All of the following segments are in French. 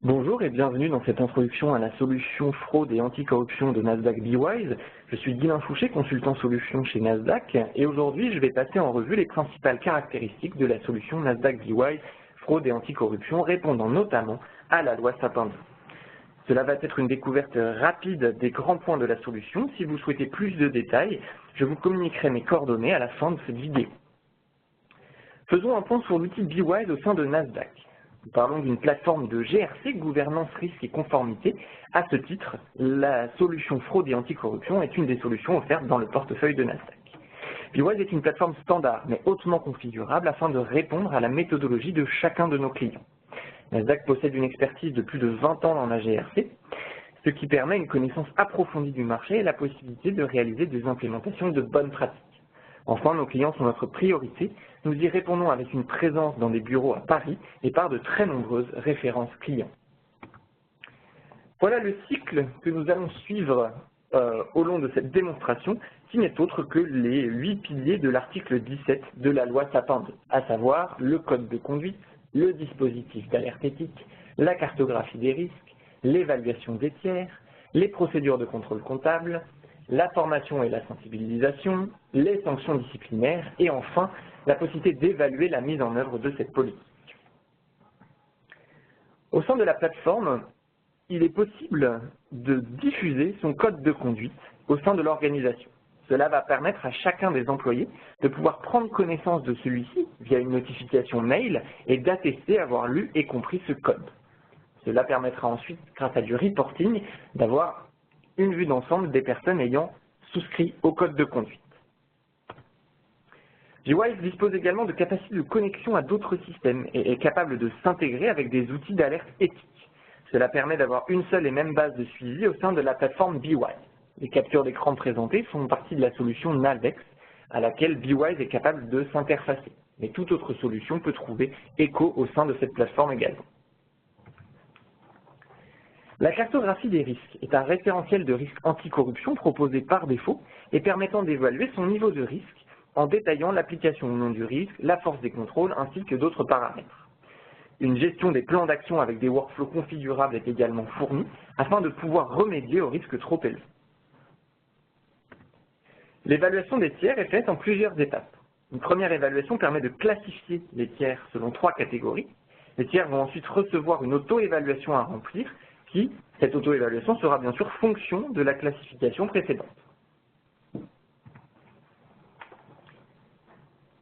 Bonjour et bienvenue dans cette introduction à la solution fraude et anticorruption de Nasdaq BeWise. Je suis Guilain Fouché, consultant solution chez Nasdaq, et aujourd'hui je vais passer en revue les principales caractéristiques de la solution Nasdaq BeWise fraude et anticorruption, répondant notamment à la loi Sapin 2. Cela va être une découverte rapide des grands points de la solution. Si vous souhaitez plus de détails, je vous communiquerai mes coordonnées à la fin de cette vidéo. Faisons un point sur l'outil BeWise au sein de Nasdaq. Nous parlons d'une plateforme de GRC, gouvernance, risque et conformité. À ce titre, la solution fraude et anticorruption est une des solutions offertes dans le portefeuille de Nasdaq. BeWise est une plateforme standard, mais hautement configurable afin de répondre à la méthodologie de chacun de nos clients. Nasdaq possède une expertise de plus de 20 ans dans la GRC, ce qui permet une connaissance approfondie du marché et la possibilité de réaliser des implémentations de bonnes pratiques. Enfin, nos clients sont notre priorité. Nous y répondons avec une présence dans des bureaux à Paris et par de très nombreuses références clients. Voilà le cycle que nous allons suivre au long de cette démonstration, qui n'est autre que les 8 piliers de l'article 17 de la loi Sapin 2, à savoir le code de conduite, le dispositif d'alerte éthique, la cartographie des risques, l'évaluation des tiers, les procédures de contrôle comptable, la formation et la sensibilisation, les sanctions disciplinaires et enfin la possibilité d'évaluer la mise en œuvre de cette politique. Au sein de la plateforme, il est possible de diffuser son code de conduite au sein de l'organisation. Cela va permettre à chacun des employés de pouvoir prendre connaissance de celui-ci via une notification mail et d'attester avoir lu et compris ce code. Cela permettra ensuite, grâce à du reporting, d'avoir une vue d'ensemble des personnes ayant souscrit au code de conduite. BeWise dispose également de capacités de connexion à d'autres systèmes et est capable de s'intégrer avec des outils d'alerte éthique. Cela permet d'avoir une seule et même base de suivi au sein de la plateforme BeWise. Les captures d'écran présentées font partie de la solution Nalvex, à laquelle BeWise est capable de s'interfacer. Mais toute autre solution peut trouver écho au sein de cette plateforme également. La cartographie des risques est un référentiel de risque anticorruption proposé par défaut et permettant d'évaluer son niveau de risque en détaillant l'application ou non du risque, la force des contrôles ainsi que d'autres paramètres. Une gestion des plans d'action avec des workflows configurables est également fournie afin de pouvoir remédier aux risques trop élevés. L'évaluation des tiers est faite en plusieurs étapes. Une première évaluation permet de classifier les tiers selon 3 catégories. Les tiers vont ensuite recevoir une auto-évaluation à remplir cette auto-évaluation sera bien sûr fonction de la classification précédente.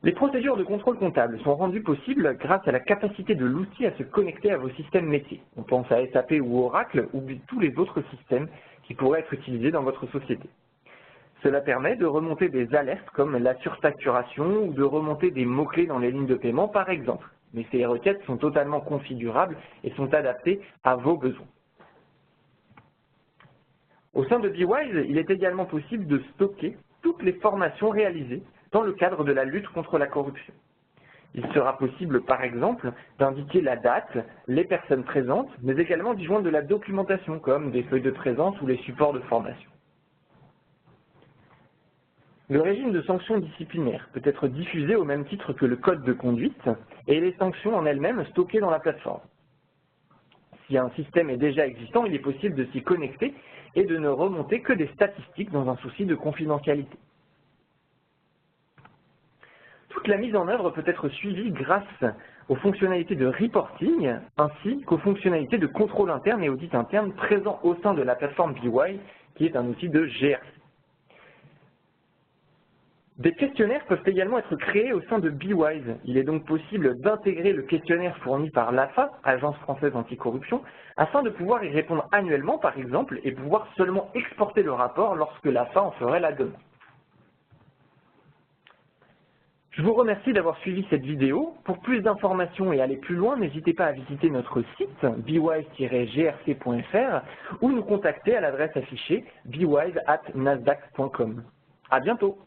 Les procédures de contrôle comptable sont rendues possibles grâce à la capacité de l'outil à se connecter à vos systèmes métiers. On pense à SAP ou Oracle ou tous les autres systèmes qui pourraient être utilisés dans votre société. Cela permet de remonter des alertes comme la surfacturation ou de remonter des mots-clés dans les lignes de paiement par exemple. Mais ces requêtes sont totalement configurables et sont adaptées à vos besoins. Au sein de BeWise, il est également possible de stocker toutes les formations réalisées dans le cadre de la lutte contre la corruption. Il sera possible, par exemple, d'indiquer la date, les personnes présentes, mais également d'y joindre de la documentation, comme des feuilles de présence ou les supports de formation. Le régime de sanctions disciplinaires peut être diffusé au même titre que le code de conduite et les sanctions en elles-mêmes stockées dans la plateforme. Si un système est déjà existant, il est possible de s'y connecter et de ne remonter que des statistiques dans un souci de confidentialité. Toute la mise en œuvre peut être suivie grâce aux fonctionnalités de reporting ainsi qu'aux fonctionnalités de contrôle interne et audit interne présents au sein de la plateforme BeWise, qui est un outil de GRC. Des questionnaires peuvent également être créés au sein de BeWise. Il est donc possible d'intégrer le questionnaire fourni par l'AFA, Agence française anticorruption, afin de pouvoir y répondre annuellement par exemple et pouvoir seulement exporter le rapport lorsque l'AFA en ferait la demande. Je vous remercie d'avoir suivi cette vidéo. Pour plus d'informations et aller plus loin, n'hésitez pas à visiter notre site bewise-grc.fr ou nous contacter à l'adresse affichée bewise@nasdaq.com. À bientôt.